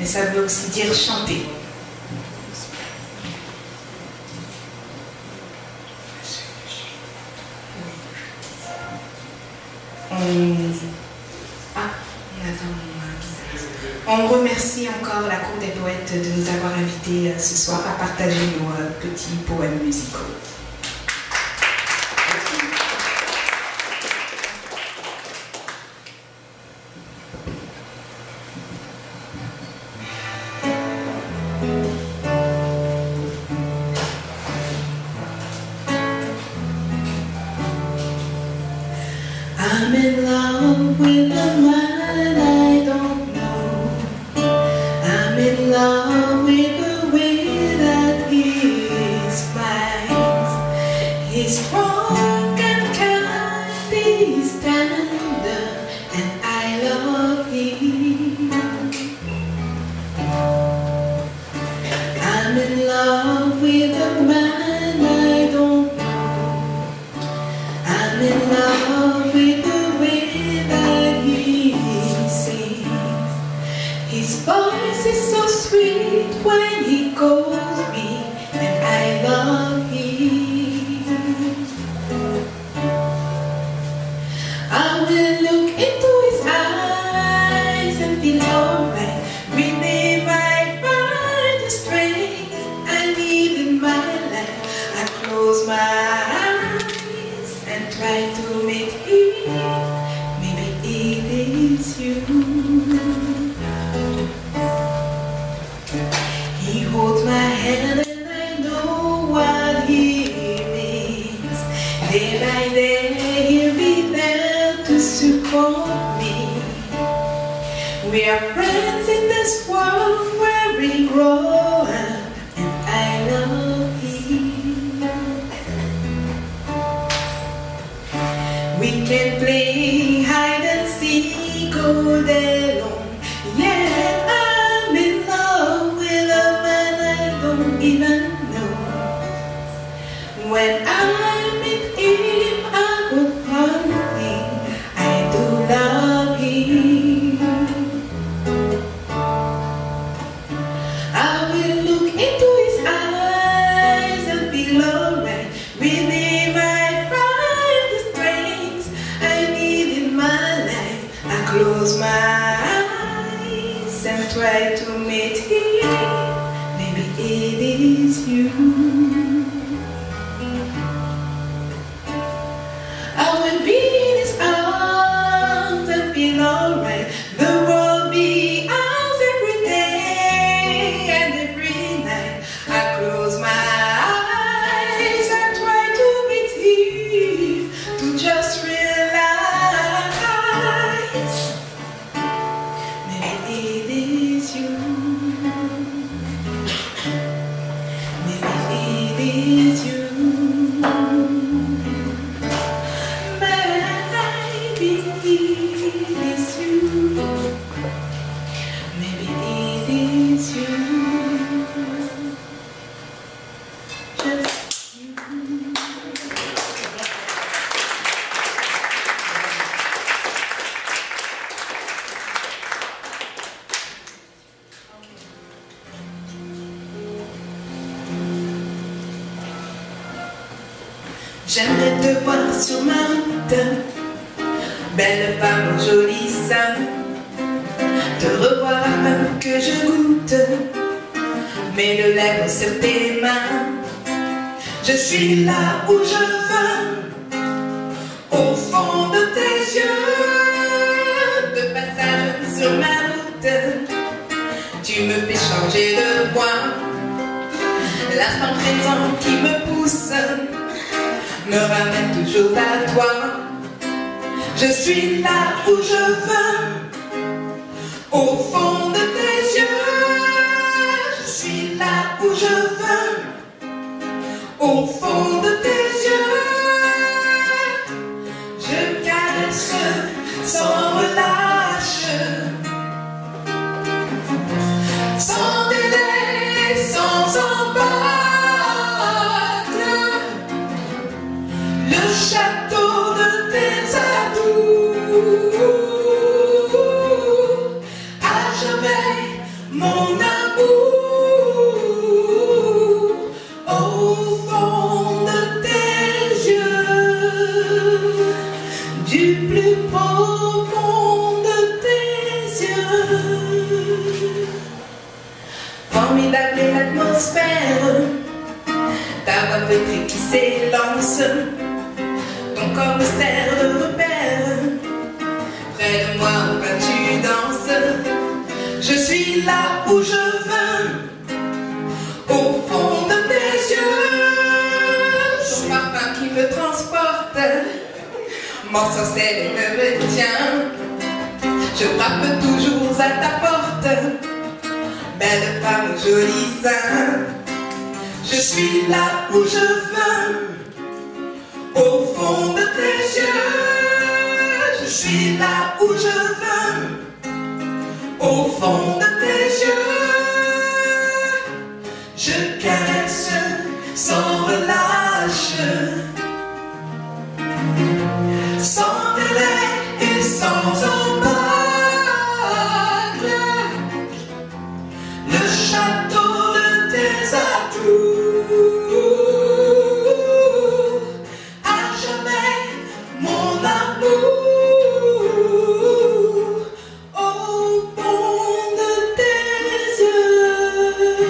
mais ça veut aussi dire chanter. On remercie encore la Cour des Poètes de nous avoir invités ce soir à partager nos petits poèmes musicaux. I'm in love with a man I don't know. I'm in love with the way that he smiles. He's strong and kind, he's tender, and I love him. I'm in love with a man I don't know. I'm in love with the way that he sings. His voice is so sweet when he calls me, and I love him. I will look into his eyes and feel alright. Within my find the strength I need in my life. I close my eyes and try to make it. Maybe it is you. He holds my hand and I know what he means. Day by day he'll be there to support me. We are friends in this world where we grow up, and I love him. We can play hide and seek all day long. Yet I'm in love with a man I don't even know. When I'm with him, I would one thing, I do love him. I will look into his eyes and feel alright. With him I find the strength I need in my life. I close my eyes and try to meet him. Maybe it is you. I will be in his arms and feel alright. The world be ours every day and every night. I close my eyes and try to meet him, to just realize maybe it is you. Maybe it is you. Maybe it is you. Maybe it is you. Just you. J'aimerais te voir sur ma route, belle femme au joli sein, te revoir même que je goûte mes deux lèvres sur tes mains. Je suis là où je veux, au fond de tes yeux, de passage sur ma route. Tu me fais changer de voie, l'instant présent qui me pousse me ramène toujours à toi. Je suis là où je veux, au fond de tes yeux. Je suis là où je veux, au fond de tes yeux. Je me caresse sans relâche, sans délai, sans embâche. Le château de tes atouts, à jamais Formidable est l'atmosphère, ta voix feutrée qui s'élance, ton corps me sert de repère. Près de moi, quand tu danses, je suis là où je veux, au fond de tes yeux. Ton parfum qui me transporte, mon sorcelle me retient. Je frappe toujours à ta porte, belle femme au joli sein. Je suis là où je veux, au fond de tes yeux. Je suis là où je veux, au fond de tes yeux. Je caresse sans relâche, sans délai et sans embâche. Le château de tes atouts, à jamais mon amour, au fond de tes yeux,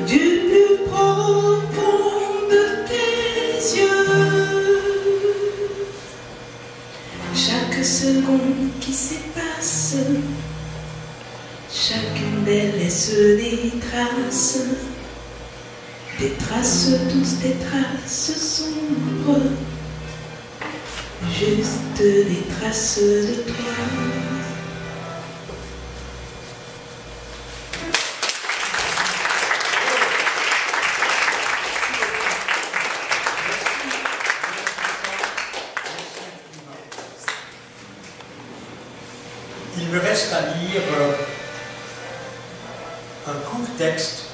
du plus profond de tes yeux. Chaque seconde qui s'efface, chacune d'elles laisse des traces douces, des traces sombres, juste des traces de toi. Il me reste à lire un court texte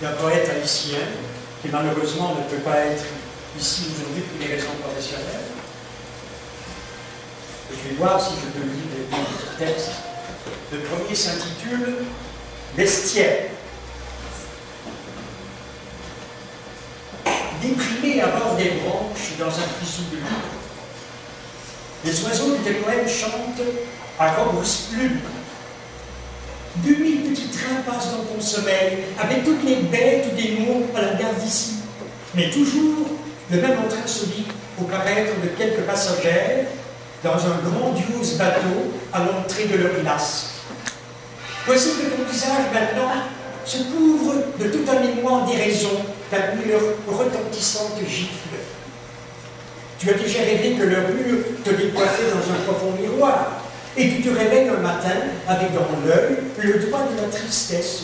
d'un poète haïtien qui malheureusement ne peut pas être ici aujourd'hui pour des raisons professionnelles. Je vais voir si je peux lire des autres textes. Le premier s'intitule « Bestiaire ». Déprimé à bord des branches dans un puisson de livres, les oiseaux du poèmes chantent à robustes plumes. 2000 petits trains passent dans ton sommeil, avec toutes les bêtes ou des mots à la gare d'ici. Mais toujours, le même entrain se lit au paraître de quelques passagères dans un grandiose bateau à l'entrée de leur glace. Voici que ton visage maintenant se couvre de tout un émoi en déraison parmi leurs retentissante gifle. Tu as déjà rêvé que leur mur te décoiffait dans un profond miroir, et tu te réveilles un matin avec dans l'œil le doigt de la tristesse,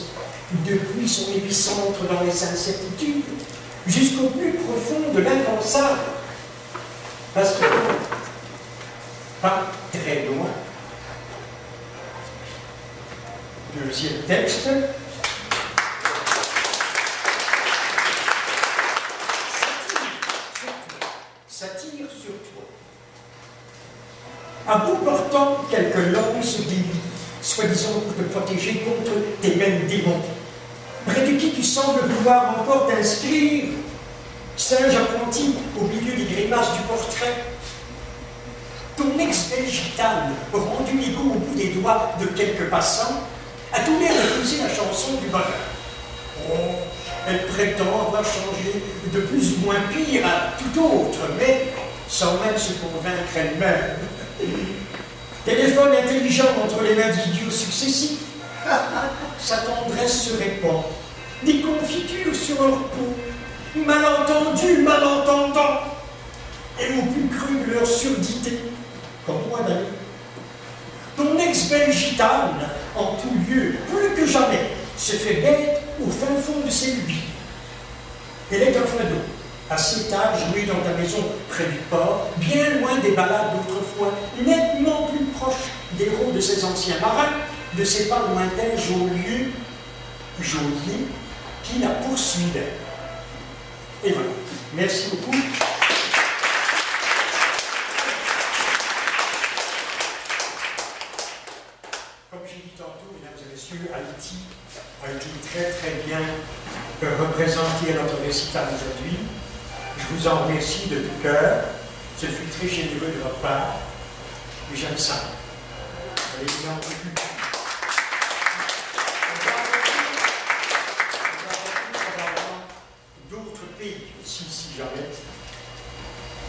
depuis son épicentre dans les incertitudes, jusqu'au plus profond de l'impensable. Parce que, pas très loin. Deuxième texte. Satire sur toi. À bout portant quelques lances d'élite, soi-disant pour te protéger contre tes mêmes démons, près de qui tu sembles vouloir encore t'inscrire, singe apprenti au milieu des grimaces du portrait. Ton ex-belle gitane, rendu égaux au bout des doigts de quelques passants, a tout l'air de refuser la chanson du bonheur. Oh, elle prétend avoir changé de plus ou moins pire à tout autre, mais sans même se convaincre elle-même. Téléphone intelligent entre les mains d'idiots successifs, sa tendresse se répand, des confitures sur leur peau, malentendu, malentendant, et au plus cru de leur surdité, comme moi d'ailleurs. Ton ex-belle gitane, en tout lieu, plus que jamais, se fait bête au fin fond de ses lubies. Elle est un fado, assez tard jouée dans ta maison près du port, bien loin des balades d'autrefois, nettement plus proche des héros de ces anciens marins, de ces pas lointains geôliers qui la poursuivaient. Et voilà. Merci beaucoup. Comme j'ai dit tantôt, mesdames et messieurs, Haïti a été très très bien représenté à notre récital aujourd'hui. Je vous en remercie de tout cœur. Ce fut très généreux de votre part. Et j'aime ça. Allez-y en plus.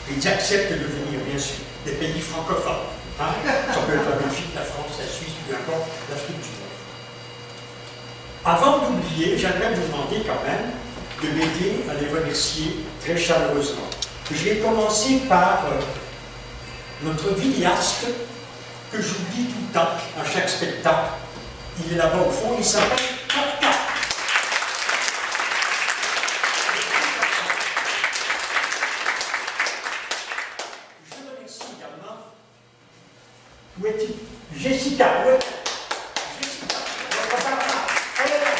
Ils acceptent de venir, bien sûr, des pays francophones. Hein? Ça peut être la Belgique, la France, la Suisse, peu importe, l'Afrique du Nord. Avant d'oublier, j'aimerais vous demander quand même de m'aider à les remercier très chaleureusement. Je vais commencer par notre vidéaste, que j'oublie tout le temps à chaque spectacle. Il est là-bas au fond, il s'appelle Kafka. Je remercie également. Où est-il? Jessica, où est-elle? Jessica. Elle est là.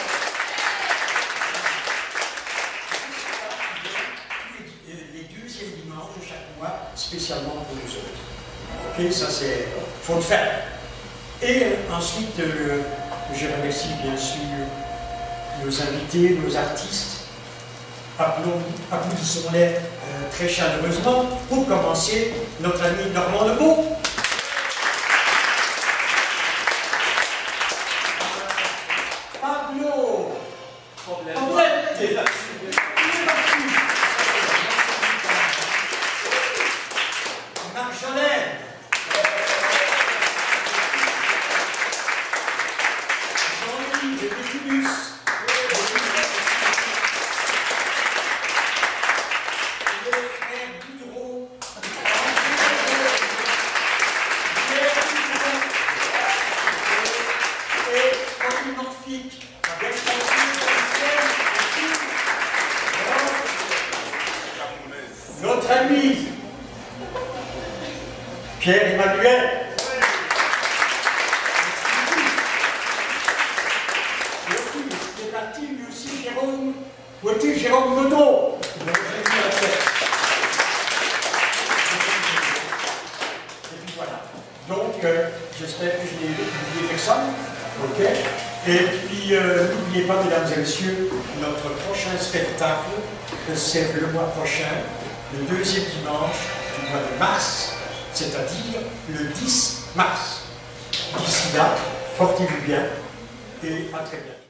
Les deuxièmes dimanches de chaque mois, spécialement pour nous autres. Ok, ça c'est, faut le faire. Et ensuite, je remercie bien sûr nos invités, nos artistes. Applaudissons-les très chaleureusement. Pour commencer, notre ami Normand Lebeau. Pablo. Marjolaine. Jean-Yves et Bétulus. Les frères Boudreau. Et Henri Morfic. Notre ami Pierre-Emmanuel. C'est parti, lui aussi, Jérôme. Où est-il, Jérôme Noto? Et puis voilà. Donc, j'espère que je n'ai oublié personne. Ok. Et puis, n'oubliez pas, mesdames et messieurs, notre prochain spectacle, c'est le mois prochain, le deuxième dimanche du mois de mars, c'est-à-dire le 10 mars. D'ici là, portez-vous bien et à très bientôt.